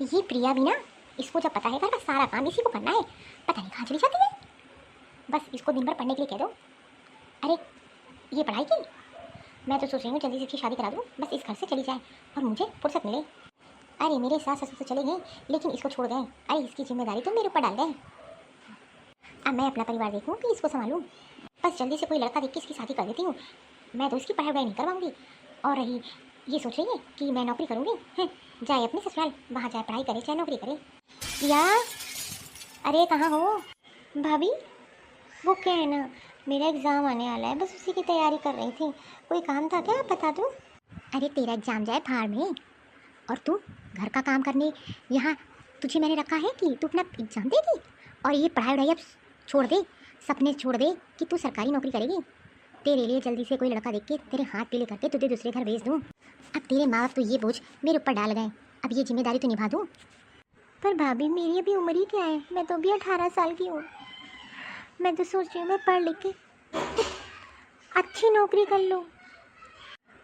ये प्रिया भी ना, इसको जब पता है घर का सारा काम इसी को करना है, पता नहीं कहाँ चली जाती है। बस इसको दिन भर पढ़ने के लिए कह दो। अरे ये पढ़ाई की, मैं तो सोच रही हूँ जल्दी से इसकी शादी करा दूँ, बस इस घर से चली जाए और मुझे फुर्सत मिले। अरे मेरे सास ससुर तो चले गए, लेकिन इसको छोड़ गए। अरे इसकी जिम्मेदारी तो मेरे ऊपर डाल गए। अब मैं अपना परिवार देखूँ कि इसको संभालूँ। बस जल्दी से कोई लड़का देख के इसकी शादी कर देती हूँ। मैं तो इसकी पढ़ाई नहीं करवाऊँगी। और रही ये सोच रही है कि मैं नौकरी करूँगी, जाए अपने ससुराल, वहाँ जाए पढ़ाई करे चाहे नौकरी करे। या अरे कहाँ हो भाभी? वो क्या है ना, मेरा एग्ज़ाम आने वाला है, बस उसी की तैयारी कर रही थी। कोई काम था क्या, आप बता दो। अरे तेरा एग्ज़ाम जाए फाड़ में, और तू घर का काम करने यहाँ तुझे मैंने रखा है कि तू अपना एग्ज़ाम देगी और ये पढ़ाई वढ़ाई अब छोड़ दे, सपने छोड़ दे कि तू सरकारी नौकरी करेगी। तेरे लिए जल्दी से कोई लड़का देख के तेरे हाथ पीले करके तुझे दूसरे घर भेज दूँ। अब तेरे माँ बाप तो ये बोझ मेरे ऊपर डाल गए, अब ये जिम्मेदारी तो निभा दूँ। पर भाभी मेरी अभी उम्र ही क्या है, मैं तो अभी 18 साल की हूँ। मैं तो सोच रही हूँ मैं पढ़ लिख के अच्छी नौकरी कर लूँ।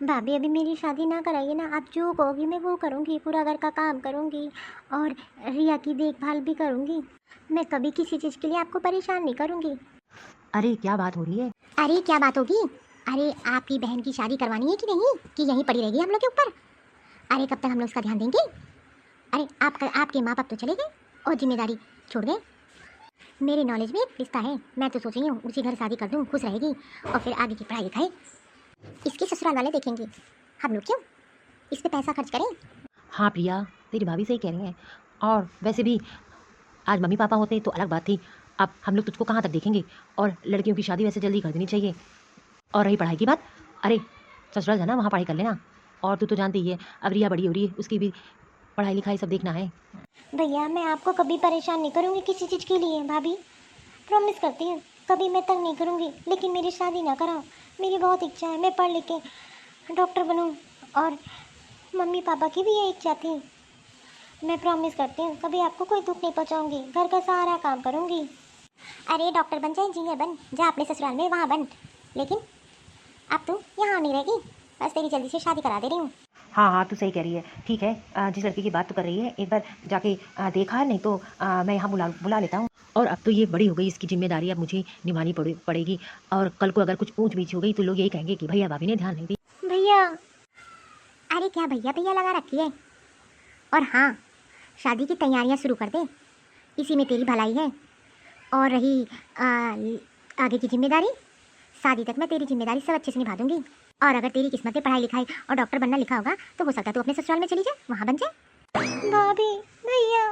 भाभी अभी मेरी शादी ना कराइए ना, आप जो कहोगी मैं वो करूँगी, पूरा घर का काम करूँगी और रिया की देखभाल भी करूँगी। मैं कभी किसी चीज़ के लिए आपको परेशान नहीं करूँगी। अरे क्या बात हो रही है? अरे क्या बात होगी? अरे आपकी बहन की शादी करवानी है कि नहीं, कि यहीं पड़ी रहेगी हम लोग के ऊपर? अरे कब तक हम लोग उसका ध्यान देंगे? अरे आपके माँ बाप तो चले गए और जिम्मेदारी छोड़ गए। मेरे नॉलेज में एक रिश्ता है, मैं तो सोच रही हूँ उसी घर शादी कर दूँ, खुश रहेगी और फिर आगे की पढ़ाई लिखाई इसके ससुराल वाले देखेंगे। हम लोग क्यों इस पे पैसा खर्च करें? हाँ प्रिया, तेरी भाभी सही कह रही हैं। और वैसे भी आज मम्मी पापा होते तो अलग बात थी, अब हम लोग तुझको कहाँ तक देखेंगे। और लड़कियों की शादी वैसे जल्दी कर देनी चाहिए। और रही पढ़ाई की बात, अरे ससुराल जाना, वहाँ पढ़ाई कर लेना। और तू तो जानती ही है अब रिया बड़ी हो रही है, उसकी भी पढ़ाई लिखाई सब देखना है। भैया मैं आपको कभी परेशान नहीं करूँगी किसी चीज़ के लिए, भाभी प्रॉमिस करती हूँ कभी मैं तंग नहीं करूँगी। लेकिन मेरी शादी ना कराओ, मेरी बहुत इच्छा है मैं पढ़ लिख के डॉक्टर बनूँ और मम्मी पापा की भी ये इच्छा थी। मैं प्रॉमिस करती हूँ कभी आपको कोई दुख नहीं पहुँचाऊँगी, घर का सारा काम करूँगी। अरे डॉक्टर बन चाहे इंजीनियर बन, जा अपने ससुराल में वहाँ बन, लेकिन अब तू यहाँ नहीं रहेगी। बस तेरी जल्दी से शादी करा दे रही हूँ। हाँ हाँ, तू सही कह रही है। ठीक है, जिस लड़की की बात तू कर रही है एक बार जाके देखा, नहीं तो मैं यहाँ बुला लेता हूँ। और अब तो ये बड़ी हो गई, इसकी जिम्मेदारी अब मुझे निभानी पड़ेगी। और कल को अगर कुछ ऊँच नीच हो गई तो लोग यही कहेंगे कि भैया भाभी ने ध्यान नहीं दी। भैया, अरे क्या भैया भैया लगा रखी है। और हाँ, शादी की तैयारियां शुरू कर दे, इसी में तेरी भलाई है। और रही आगे की जिम्मेदारी, शादी तक मैं तेरी जिम्मेदारी सब अच्छे से निभा दूंगी। और अगर तेरी किस्मत में पढ़ाई लिखाई और डॉक्टर बनना लिखा होगा तो हो सकता है तू अपने ससुराल में चली जाए, वहाँ बन जाए। भाभी भैया,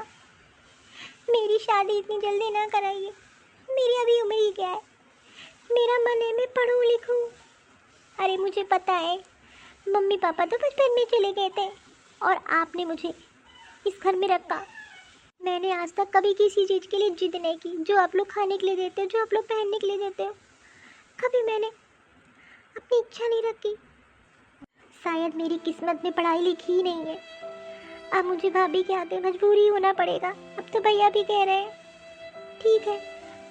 मेरी शादी इतनी जल्दी ना कराइए, मेरी अभी उम्र ही क्या है। मेरा मन है मैं पढ़ूँ लिखूँ। अरे मुझे पता है मम्मी पापा तो बचपन में चले गए थे और आपने मुझे इस घर में रखा। मैंने आज तक कभी किसी चीज़ के लिए जिद नहीं की, जो आप लोग खाने के लिए देते हो, जो आप लोग पहनने के लिए देते हो, कभी मैंने अपनी इच्छा नहीं रखी। शायद मेरी किस्मत में पढ़ाई लिखी ही नहीं है। अब मुझे भाभी के आते मजबूरी होना पड़ेगा। अब तो भैया भी कह रहे हैं ठीक है,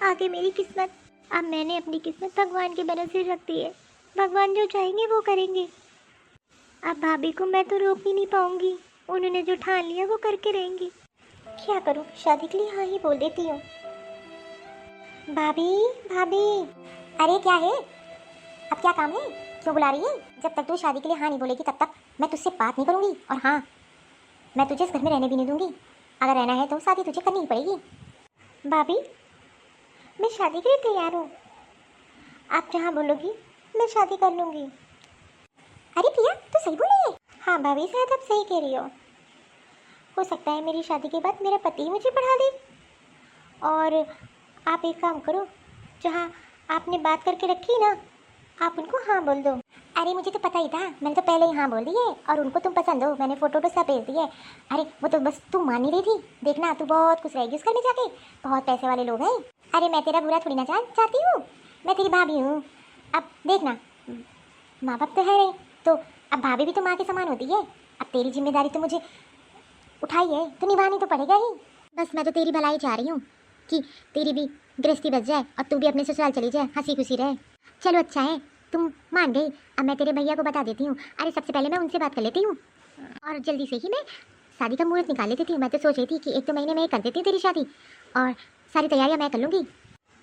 आगे मेरी किस्मत। अब मैंने अपनी किस्मत भगवान के भरोसे रख दी है, भगवान जो चाहेंगे वो करेंगे। अब भाभी को मैं तो रोक ही नहीं पाऊंगी, उन्होंने जो ठान लिया वो करके रहेंगी। क्या करूं, शादी के लिए हाँ ही बोल देती हूँ। भाभी भाभी, अरे क्या है, अब क्या काम है, क्यों बुला रही है? जब तक तू शादी के लिए हाँ नहीं बोलेगी तब तक मैं तुझसे बात नहीं करूँगी। और हाँ, मैं तुझे इस घर में रहने भी नहीं दूंगी। अगर रहना है तो शादी तुझे करनी ही पड़ेगी। भाभी मैं शादी के लिए तैयार हूँ, आप जहाँ बोलोगी मैं शादी कर लूँगी। अरे प्रिया तू सही बोल रही है। हाँ भाभी शायद आप सही कह रही हो सकता है मेरी शादी के बाद मेरा पति मुझे पढ़ा दे। और आप एक काम करो, जहाँ आपने बात करके रखी ना, आप उनको हाँ बोल दो। अरे मुझे तो पता ही था, मैंने तो पहले ही हाँ बोल दी है। और उनको तुम पसंद हो, मैंने फ़ोटो तो सब भेज दी है। अरे वो तो बस तू मान नहीं रही थी, देखना तू बहुत खुश रहेगी उस घर में जाके, बहुत पैसे वाले लोग हैं। अरे मैं तेरा बुरा थोड़ी ना चाहती हूँ, मैं तेरी भाभी हूँ। अब देखना, माँ बाप तो है नहीं, तो अब भाभी भी तो माँ के समान होती है। अब तेरी जिम्मेदारी तो मुझे उठाई है तो निभानी तो पड़ेगा ही। बस मैं तो तेरी भलाई चाह रही हूँ कि तेरी भी गृहस्थी बच जाए और तू भी अपने ससुराल चली जाए, हंसी खुशी रहे। चलो अच्छा है तुम मान गई, अब मैं तेरे भैया को बता देती हूँ। अरे सबसे पहले मैं उनसे बात कर लेती हूँ और जल्दी से ही मैं शादी का मुहूर्त निकाल लेती थी। मैं तो सोच रही थी कि 1-2 महीने में ही कर देती हूँ तेरी शादी और सारी तैयारियां मैं कर लूँगी।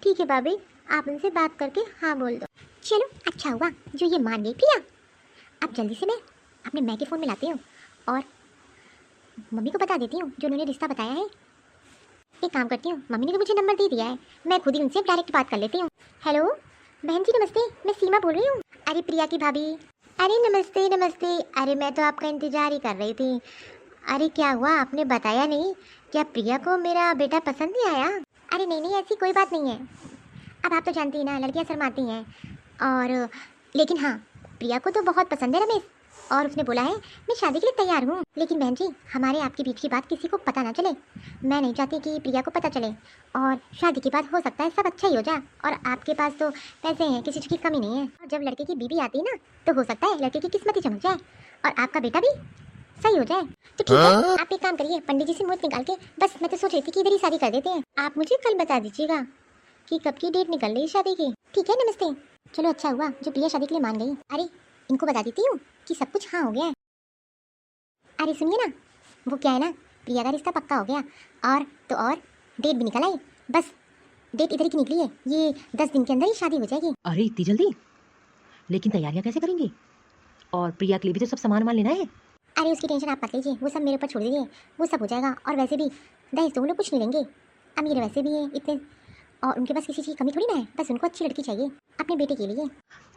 ठीक है भाभी, आप उनसे बात करके हाँ बोल दो। चलो अच्छा हुआ जो ये मान गई प्रिया। अब जल्दी से मैं अपने मैं के फ़ोन में लाती हूँ और मम्मी को बता देती हूँ जो उन्होंने रिश्ता बताया है। एक काम करती हूँ, मम्मी ने तो मुझे नंबर दे दिया है, मैं खुद ही उनसे डायरेक्ट बात कर लेती हूँ। हेलो बहन जी नमस्ते, मैं सीमा बोल रही हूँ। अरे प्रिया की भाभी। अरे नमस्ते नमस्ते। अरे मैं तो आपका इंतज़ार ही कर रही थी। अरे क्या हुआ, आपने बताया नहीं? क्या प्रिया को मेरा बेटा पसंद नहीं आया? अरे नहीं नहीं, ऐसी कोई बात नहीं है। अब आप तो जानती हैं ना, लड़कियां शर्माती हैं। और लेकिन हाँ, प्रिया को तो बहुत पसंद है रमेश और उसने बोला है मैं शादी के लिए तैयार हूँ। लेकिन बहन जी, हमारे आपके बीच की बात किसी को पता ना चले। मैं नहीं चाहती कि प्रिया को पता चले और शादी के बाद हो सकता है सब अच्छा ही हो जाए। और आपके पास तो पैसे हैं, किसी चीज़ की कमी नहीं है। और जब लड़के की बीवी आती है ना, तो हो सकता है लड़के की किस्मत ही चमक जाए और आपका बेटा भी सही हो जाए। तो ठीक है, आप एक काम करिए, पंडित जी से मुहूर्त निकाल के, बस मैं तो सोच रही थी कि इधर ही शादी कर देते हैं। आप मुझे कल बता दीजिएगा कि कब की डेट निकल रही है शादी की। ठीक है नमस्ते। चलो अच्छा हुआ जो प्रिया शादी के लिए मान गई। अरे इनको बता देती हूँ कि सब कुछ हाँ हो गया है। अरे सुनिए ना, वो क्या है ना, प्रिया का रिश्ता पक्का हो गया और तो और डेट भी निकल आई। बस डेट इधर की निकली है, ये 10 दिन के अंदर ही शादी हो जाएगी। अरे इतनी जल्दी? लेकिन तैयारियां कैसे करेंगे? और प्रिया के लिए भी तो सब सामान वामान लेना है। अरे उसकी टेंशन आप मत लीजिए, वो सब मेरे ऊपर छोड़ दीजिए, वो सब हो जाएगा। और वैसे भी दहेज तो वो लोग कुछ नहीं लेंगे, अमीर वैसे भी है इतने, और उनके पास किसी चीज़ की कमी थोड़ी ना है। बस उनको अच्छी लड़की चाहिए अपने बेटे के लिए।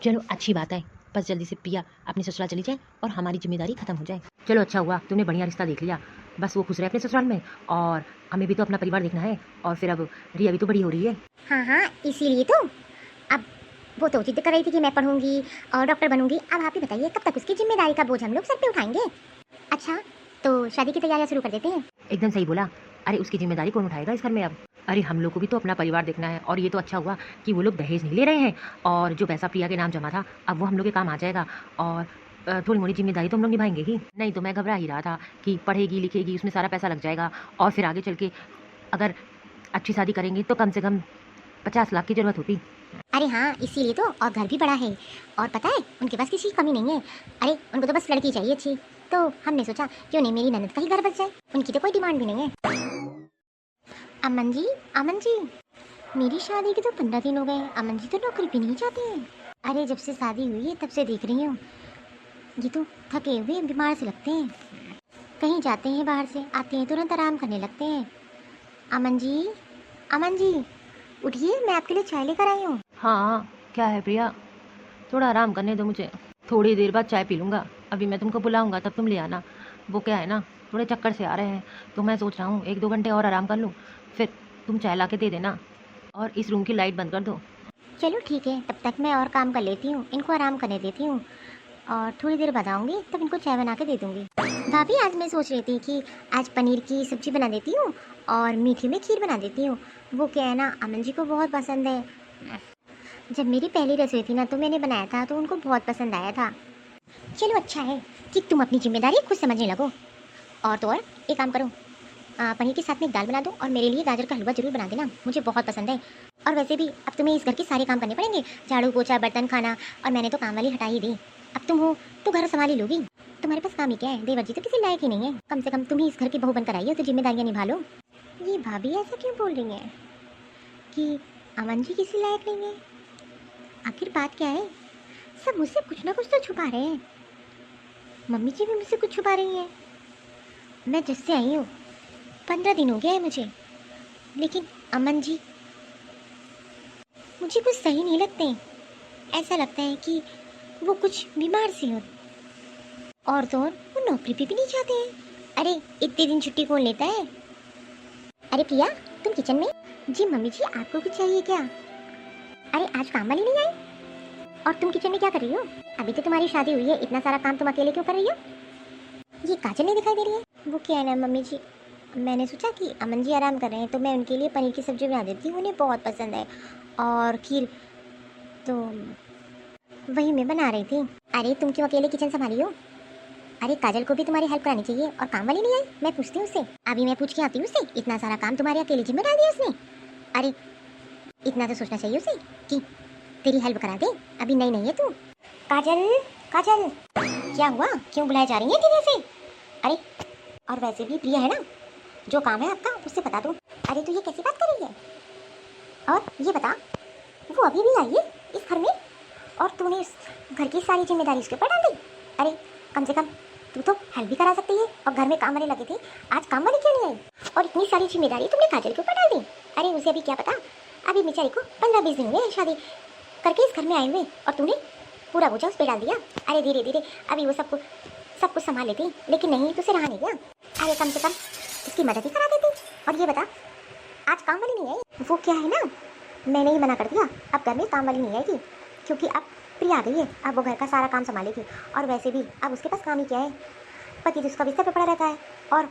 चलो अच्छी बात है, बस जल्दी से प्रिया अपने ससुराल चली जाए और हमारी जिम्मेदारी खत्म हो जाए। चलो अच्छा हुआ तुमने बढ़िया रिश्ता देख लिया, बस वो खुश रहे अपने ससुराल में और हमें भी तो अपना परिवार देखना है। और फिर अब रिया भी तो बड़ी हो रही है। हाँ हाँ, इसीलिए तो अब वो तो जिद कर रही थी कि मैं पढ़ूंगी और डॉक्टर बनूंगी। अब आप ही बताइए कब तक उसकी जिम्मेदारी का बोझ हम लोग सर पे उठाएंगे। अच्छा तो शादी की तैयारियां शुरू कर देते हैं। एकदम सही बोला। अरे उसकी जिम्मेदारी कौन उठाएगा इस घर में अब? अरे हम लोग को भी तो अपना परिवार देखना है। और ये तो अच्छा हुआ कि वो लोग दहेज नहीं ले रहे हैं और जो पैसा प्रिया के नाम जमा था अब वो हम लोग के काम आ जाएगा। और थोड़ी मोड़ी जिम्मेदारी तो हम लोग निभाएंगे ही। नहीं तो मैं घबरा ही रहा था कि पढ़ेगी लिखेगी उसमें सारा पैसा लग जाएगा और फिर आगे चल के अगर अच्छी शादी करेंगे तो कम से कम 50 लाख की जरूरत होती। अरे हाँ इसीलिए तो, और घर भी बड़ा है और पता है उनके पास किसी की कमी नहीं है। अरे उनको तो बस लड़की चाहिए अच्छी, तो हमने सोचा क्यों नहीं मेरी ननद का ही घर बच जाए, उनकी तो कोई डिमांड भी नहीं है। अमन जी, अमन जी, मेरी शादी के तो 15 दिन हो गए, अमन जी तो नौकरी भी नहीं जाते हैं। अरे जब से शादी हुई है तब से देख रही हूँ, ये तो थके हुए बीमार से लगते हैं। कहीं जाते हैं बाहर से आते हैं तुरंत आराम करने लगते हैं। अमन जी, अमन जी उठिए, मैं आपके लिए चाय लेकर आई हूँ। हाँ क्या है प्रिया, थोड़ा आराम करने दो मुझे, थोड़ी देर बाद चाय पी लूँगा। अभी मैं तुमको बुलाऊँगा तब तुम ले आना। वो क्या है ना, थोड़े चक्कर से आ रहे हैं तो मैं सोच रहा हूँ 1-2 घंटे और आराम कर लूँ, फिर तुम चाय ला के दे देना और इस रूम की लाइट बंद कर दो। चलो ठीक है, तब तक मैं और काम कर लेती हूँ, इनको आराम करने देती हूँ और थोड़ी देर बाद आऊँगी तब इनको चाय बना के दे दूँगी। भाभी आज मैं सोच रही थी कि आज पनीर की सब्ज़ी बना देती हूँ और मीठे में खीर बना देती हूँ। वो क्या है ना, अमन जी को बहुत पसंद है। जब मेरी पहली रसोई थी ना तो मैंने बनाया था तो उनको बहुत पसंद आया था। चलो अच्छा है कि तुम अपनी जिम्मेदारी खुद समझने लगो। और तो और एक काम करो, पनीर के साथ में एक दाल बना दो और मेरे लिए गाजर का हलवा जरूर बना देना, मुझे बहुत पसंद है। और वैसे भी अब तुम्हें इस घर के सारे काम करने पड़ेंगे, झाड़ू पोछा बर्तन खाना, और मैंने तो काम वाली हटा ही दी। अब तुम हो तो घर संभाल ही लोगी, तुम्हारे पास काम ही क्या है, देवर जी तो किसी लायक ही नहीं है। कम से कम तुम ही इस घर की बहू बनकर आई हो तो जिम्मेदारियाँ निभा लो। ये भाभी ऐसा क्यों बोल रही हैं कि अमन जी किसी लायक नहीं है? आखिर बात क्या है? सब मुझसे कुछ ना कुछ तो छुपा रहे हैं। मम्मी जी भी मुझसे कुछ छुपा रही हैं। मैं जिससे आई हूँ 15 दिन हो गया है मुझे, लेकिन अमन जी मुझे कुछ सही नहीं लगते। ऐसा लगता है कि वो कुछ बीमार सी हो, और तो और वो नौकरी पे भी नहीं जाते हैं। अरे इतने दिन छुट्टी कौन लेता है? अरे प्रिया तुम किचन में? जी मम्मी जी आपको कुछ चाहिए क्या? अरे आज काम वाली नहीं आई और तुम किचन में क्या कर रही हो? अभी तो तुम्हारी शादी हुई है, इतना सारा काम तुम अकेले क्यों कर रही हो? ये काजल नहीं दिखाई दे रही है? वो क्या है ना मम्मी जी, मैंने सोचा कि अमन जी आराम कर रहे हैं तो मैं उनके लिए पनीर की सब्ज़ी बना देती हूँ, उन्हें बहुत पसंद है, और खीर तो वही मैं बना रही थी। अरे तुम क्यों अकेले किचन संभाली हो? अरे काजल को भी तुम्हारी हेल्प करानी चाहिए, और काम वाली नहीं आई? मैं पूछती हूँ उससे, अभी मैं पूछ के आती हूँ उससे। इतना सारा काम तुम्हारे अकेले जिम्मे डाल दिया उसने। अरे इतना तो सोचना चाहिए उसे कि तेरी हेल्प करा दे, अभी नई नहीं है तू। काजल, काजल क्या हुआ, क्यों बुलाए जा रही है किधर से? अरे और वैसे भी प्रिया है ना, जो काम है आपका उससे बता दो। अरे तू ये कैसी बात कर रही है? और ये बता, वो अभी भी आई है इस घर में और तूने इस घर की सारी जिम्मेदारी उसके ऊपर डाल दी? अरे कम से कम तू तो हेल्प भी करा सकती है। और घर में काम वाले लगे थे, आज काम वाले क्यों नहीं आई? और इतनी सारी जिम्मेदारी तुमने काजल के ऊपर डाल दी। अरे उसे अभी क्या पता, अभी बेचारी को 15-20 दिन हुए हैं शादी करके इस घर में आए हुए, और तूने पूरा बोझा उस पर डाल दिया। अरे धीरे धीरे अभी वो सब कुछ संभाल लेती, लेकिन नहीं, तुझसे रहा नहीं गया। अरे कम से कम इसकी मदद ही करा देती। और ये बता, आज काम वाली नहीं आई? वो क्या है ना, मैंने ही मना कर दिया, अब घर में काम वाली नहीं आएगी, क्योंकि अब प्रिया आ गई है, अब वो घर का सारा काम संभालेगी। और वैसे भी अब उसके पास काम ही क्या है, पति तो उसका बिस्तर पे पड़ा रहता है। और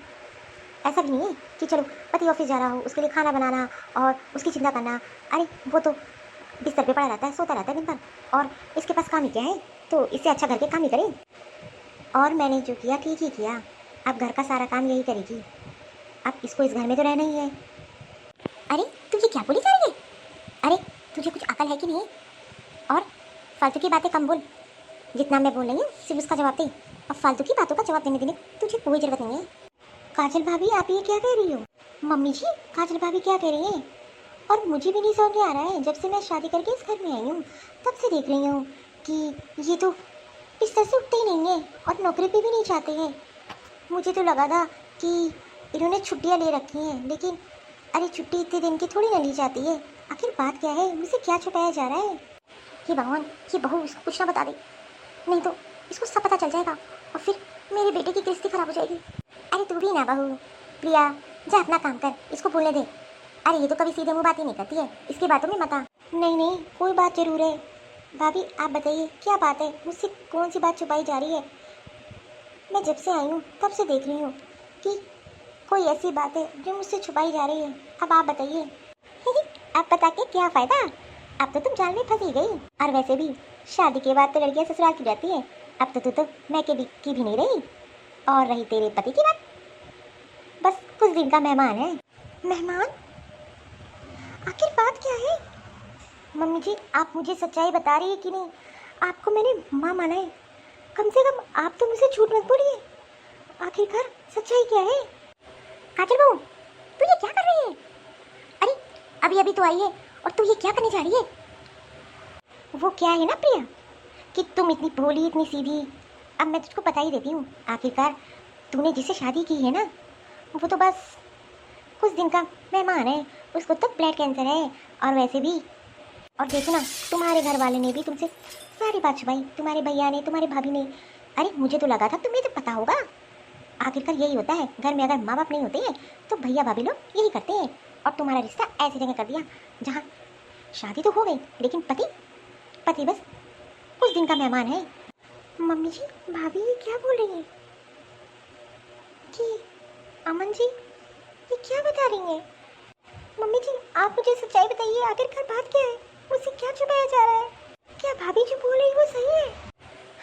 ऐसा भी नहीं है कि चलो पति ऑफिस जा रहा हो, उसके लिए खाना बनाना और उसकी चिंता करना। अरे वो तो बिस्तर पे पड़ा रहता है, सोता रहता है दिन भर, और इसके पास काम ही क्या है, तो इससे अच्छा घर के काम ही करे। और मैंने जो किया ठीक ही किया, अब घर का सारा काम यही करेगी, अब इसको इस घर में तो रहना ही है। अरे तुझे क्या बोली जा रही है? अरे तुझे कुछ अकल है कि नहीं? और फालतू की बातें कम बोल, जितना मैं बोल रही हूँ सिर्फ उसका जवाब दे। अब फालतू की बातों का जवाब देने तुझे कोई जरूरत नहीं है। काजल भाभी आप ये क्या कह रही हो? मम्मी जी काजल भाभी क्या कह रही हैं? और मुझे भी नहीं समझ में आ रहा है, जब से मैं शादी करके इस घर में आई हूँ तब से देख रही हूँ कि ये तो इस तरह से उठते ही नहीं है और नौकरी पे भी नहीं जाते हैं। मुझे तो लगा था कि इन्होंने छुट्टियाँ ले रखी हैं, लेकिन अरे छुट्टी इतने दिन की थोड़ी ना ली जाती है। आखिर बात क्या है, मुझसे क्या छुपाया जा रहा है? हे भगवान, ये बहू इसको कुछ ना बता दे, नहीं तो इसको सब पता चल जाएगा और फिर मेरे बेटे की किस्ती खराब हो जाएगी। अरे तू भी ना बहू, प्रिया जा अपना काम कर, इसको बोलने दे। अरे ये तो कभी सीधे मुँह बात ही नहीं करती है, इसकी बातों में मत आ। नहीं नहीं, कोई बात जरूर है। भाभी आप बताइए क्या बात है, मुझसे कौन सी बात छुपाई जा रही है? मैं जब से आई हूँ तब से देख रही हूँ कि कोई ऐसी बात है जो मुझसे छुपाई जा रही है। अब आप बताइए। अब बता के क्या फ़ायदा, अब तो तुम जाल में फंसी गई। और वैसे भी शादी के बाद तो लड़कियां ससुराल की रहती है, अब तो तू तो मैं की भी नहीं रही। और रही तेरे पति की बात, बस कुछ दिन का मेहमान है। मेहमान? आखिर बात क्या है? मम्मी जी आप मुझे सच्चाई बता रही है कि नहीं? आपको मैंने माँ माना है, कम से कम आप तो मुझे झूठ मत बोलिए। आखिरकार सच्चाई क्या है? काजल बहू तू ये क्या कर रही है? अरे अभी अभी तो आई है और तू ये क्या करने जा रही है? वो क्या है ना प्रिया कि तुम इतनी भोली इतनी सीधी, अब मैं तुझको बता ही देती हूँ। आखिरकार तूने जिससे शादी की है ना, वो तो बस कुछ दिन का मेहमान है, उसको तो ब्लड कैंसर है। और वैसे भी और देखो ना, तुम्हारे घर वाले ने भी तुमसे सारी बात छुपाई, तुम्हारे भैया ने, तुम्हारे भाभी ने। अरे मुझे तो लगा था तुम्हें तो पता होगा। आखिरकार यही होता है, घर में अगर माँ बाप नहीं होते हैं तो भैया भाभी लोग यही करते हैं। और तुम्हारा रिश्ता ऐसी जगह कर दिया जहाँ शादी तो हो गई, लेकिन पति बस कुछ दिन का मेहमान है। मम्मी जी भाभी ये क्या बोल रही है कि अमन जी ये क्या बता रही हैं? मम्मी जी आप मुझे सच्चाई बताइए, आखिरकार बात क्या है, मुझसे क्या छुपाया जा रहा है? क्या भाभी जो बोल रही है वो सही है?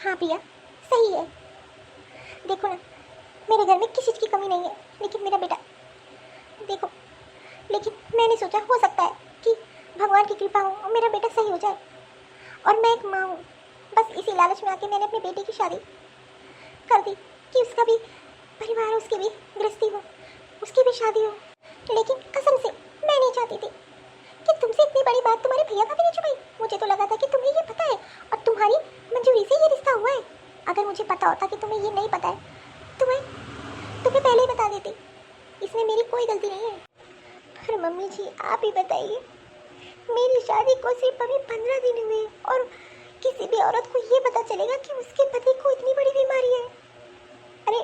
हाँ भैया सही है। देखो ना, मेरे घर में किसी चीज़ की कमी नहीं है, लेकिन मेरा बेटा देखो, लेकिन मैंने सोचा हो सकता है कि भगवान की कृपा हो और मेरा बेटा सही हो जाए। और मैं एक माँ हूँ, बस इसी लालच में आके मैंने अपने बेटे की शादी कर दी कि उसका भी परिवार, उसकी भी गृहस्थी हो, उसकी भी शादी हो। लेकिन कसम से मैं नहीं चाहती थी कि तुमसे इतनी बड़ी बात तुम्हारे भैया का भी नहीं छुपाई। मुझे तो लगा था कि तुम्हें ये पता है और तुम्हारी मंजूरी से ये रिश्ता हुआ है। अगर मुझे पता होता कि तुम्हें ये नहीं पता है, तुम्हें पहले ही बता देती। इसमें मेरी कोई गलती नहीं है। पर मम्मी जी आप ही बताइए, मेरी शादी को सिर्फ अभी 15 दिन हुए और किसी भी औरत को ये पता चलेगा कि उसके पति को इतनी बड़ी बीमारी है। अरे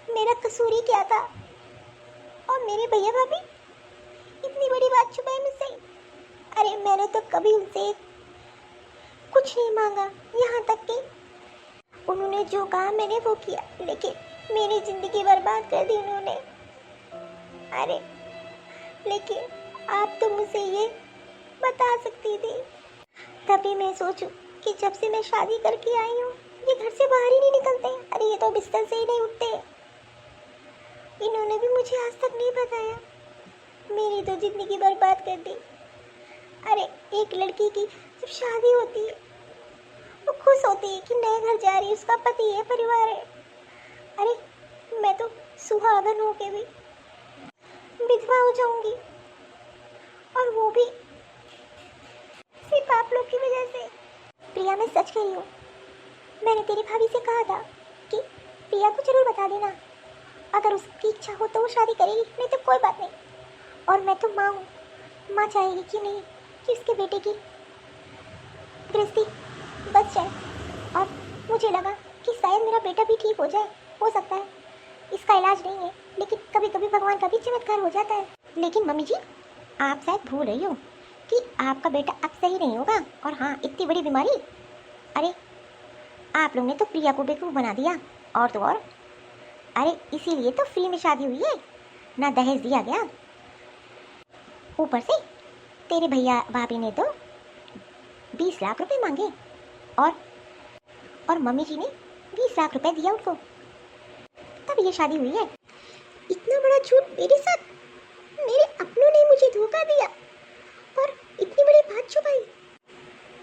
मेरा कसूर ही क्या था? और मेरे भैया भाभी इतनी बड़ी बात छुपाई मुझसे। अरे मैंने तो कभी उनसे कुछ नहीं मांगा, यहाँ तक कि उन्होंने जो कहा मैंने वो किया, लेकिन मेरी जिंदगी बर्बाद कर दी उन्होंने। अरे लेकिन आप तो मुझे ये बता सकती थी, तभी मैं सोचूं कि जब से मैं शादी करके आई हूँ ये घर से बाहर ही नहीं निकलते। अरे ये तो बिस्तर से ही नहीं उठते। इन्होंने भी मुझे आज तक नहीं बताया, मेरी तो जिंदगी बर्बाद कर दी। अरे एक लड़की की जब शादी होती है वो खुश होती है कि नए घर जा रही है, उसका पति है, परिवार है। अरे मैं तो सुहागन होके भी विधवा हो जाऊंगी, और वो भी सिर्फ आप लोग की वजह से। प्रिया, मैं सच कह रही हूँ। मैंने तेरी भाभी से कहा था कि प्रिया को जरूर बता देना, अगर उसकी इच्छा हो तो वो शादी करेगी, नहीं तो कोई बात नहीं। और मैं तो माँ हूँ, माँ चाहेगी कि नहीं कि उसके बेटे की गृहस्थी बच जाए। और मुझे लगा कि शायद मेरा बेटा भी ठीक हो जाए, हो सकता है इसका इलाज नहीं है, लेकिन कभी कभी भगवान का भी चमत्कार हो जाता है। लेकिन मम्मी जी, आप शायद भूल रही हो कि आपका बेटा अब सही नहीं होगा। और हाँ, इतनी बड़ी बीमारी, अरे आप लोग ने तो प्रिया को बेवकूफ़ बना दिया, और तो और, अरे इसीलिए तो फ्री में शादी हुई है, ना दहेज दिया गया। ऊपर से तेरे भैया भाभी ने तो 20 लाख रुपए मांगे, और मम्मी जी ने 20 लाख रुपए दिया उनको, तब ये शादी हुई है। इतना बड़ा झूठ मेरे साथ, मेरे अपनों ने मुझे धोखा दिया और इतनी बड़ी बात छुपाई।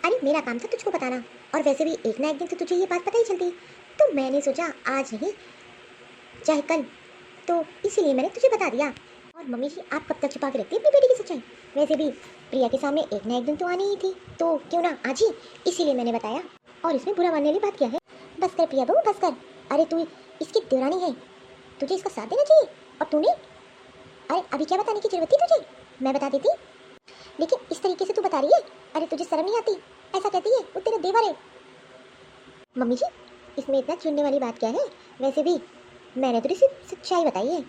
अरे मेरा काम था तुझको बताना, और वैसे भी एक ना एक दिन तो तुझे ये बात पता ही चलती, तो मैंने सोचा आज नहीं चाहे कल, तो इसीलिए मैंने तुझे बता दिया। और मम्मी जी, आप कब तक छुपा के रखती है अपनी बेटी की सच्चाई? वैसे भी प्रिया के सामने एक ना एक दिन तो आनी ही थी, तो क्यों ना आज ही, इसीलिए मैंने बताया। और इसमें बुरा मानने वाली बात क्या है? बस कर प्रिया बहू, बस कर। अरे तू इसकी देवरानी है, तुझे इसका साथ देना चाहिए, और तूने, अरे अभी क्या बताने की जरूरत थी तुझे? मैं बता देती, लेकिन इस तरीके से तू बता रही है। अरे तुझे शर्म नहीं आती? ऐसा कहती है, वो तेरा देवर है। मम्मी जी, इसमें इतना चुनने वाली बात क्या है? वैसे भी मैंने तो सिर्फ सच्चाई बताई है,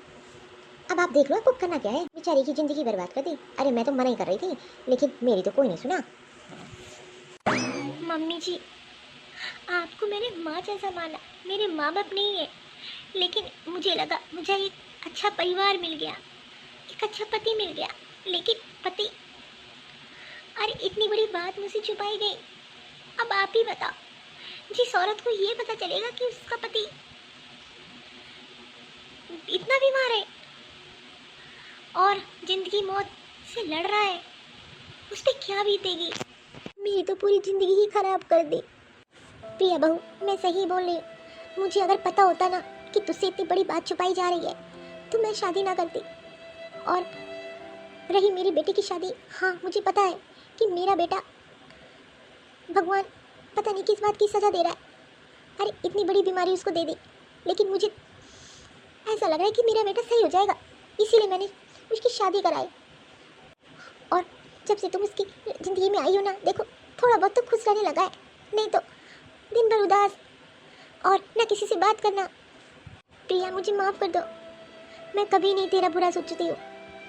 अब आप देख लो आपको करना क्या है। बेचारी की जिंदगी बर्बाद कर दी। अरे मैं तो मना ही कर रही थी, लेकिन मेरी तो कोई नहीं सुना। मम्मी जी, आपको मैंने माँ जैसा माना, मेरे माँ बाप नहीं है, लेकिन मुझे लगा मुझे एक अच्छा परिवार मिल गया, एक अच्छा पति मिल गया, लेकिन पति, अरे इतनी बड़ी बात मुझसे छुपाई गई। अब आप ही बताओ, जिस औरत को ये पता चलेगा कि उसका पति इतना बीमार है और जिंदगी मौत से लड़ रहा है, उस पर क्या बीतेगी? मेरी तो पूरी जिंदगी ही खराब कर दी। प्रिया बहू, मैं सही बोल रही हूँ। मुझे अगर पता होता ना कि तुझसे इतनी बड़ी बात छुपाई जा रही है, तो मैं शादी ना करती। और रही मेरी बेटे की शादी, हाँ मुझे पता है कि मेरा बेटा, भगवान पता नहीं किस बात की सज़ा दे रहा है। अरे इतनी बड़ी बीमारी उसको दे दी, लेकिन मुझे ऐसा लग रहा है कि मेरा बेटा सही हो जाएगा, इसीलिए मैंने उसकी शादी कराई। और जब से तुम उसकी ज़िंदगी में आई हो ना, देखो थोड़ा बहुत तो खुश रहने लगा है, नहीं तो दिन भर उदास और ना किसी से बात करना। प्रिया मुझे माफ़ कर दो, मैं कभी नहीं तेरा बुरा सोचती हूँ।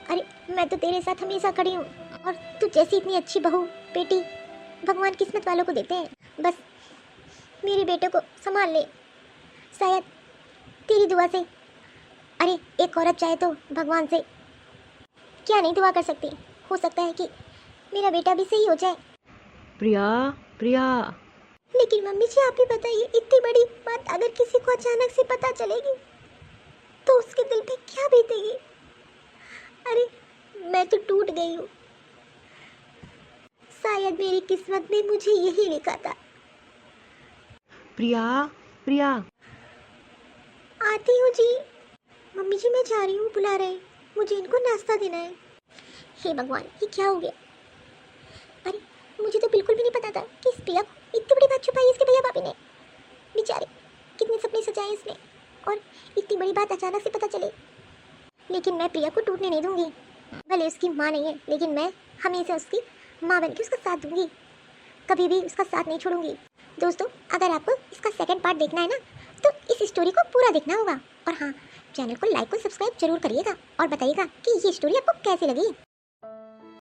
अरे मैं तो तेरे साथ हमेशा खड़ी हूँ, और तू जैसी इतनी अच्छी बहू बेटी भगवान किस्मत वालों को देते हैं। बस मेरे बेटे को संभाल ले, शायद तेरी दुआ से। अरे एक औरत चाहे तो भगवान से क्या नहीं दुआ कर सकती, हो सकता है कि मेरा बेटा भी सही हो जाए। प्रिया, प्रिया, लेकिन मम्मी जी आप ही बताइए, इतनी बड़ी बात अगर किसी को अचानक से पता चलेगी तो उसके दिल पे क्या बीतेगी? अरे मैं तो टूट गई हूँ, शायद मेरी किस्मत में मुझे यही लिखा था। प्रिया, प्रिया, आती हूँ जी। मम्मी जी मैं जा रही हूँ, बुला रहे हैं, मुझे इनको नाश्ता देना है। हे भगवान, ये क्या हो गया? अरे मुझे तो बिल्कुल भी नहीं पता था कि इस प्रिया को इतनी बड़ी बात छुपाई इसके भैया भाभी ने। बेचारे कितने सपने सजाए इसने, और इतनी बड़ी बात अचानक से पता चले। लेकिन मैं प्रिया को टूटने नहीं दूंगी। भले उसकी माँ नहीं है, लेकिन मैं हमेशा उसकी माँ बन के उसका साथ दूंगी, कभी भी उसका साथ नहीं छोड़ूंगी। दोस्तों, अगर आपको इसका सेकंड पार्ट देखना है ना, तो इस स्टोरी को पूरा देखना होगा। और हाँ, चैनल को लाइक और सब्सक्राइब जरूर करिएगा, और बताइएगा कि ये स्टोरी आपको कैसी लगी।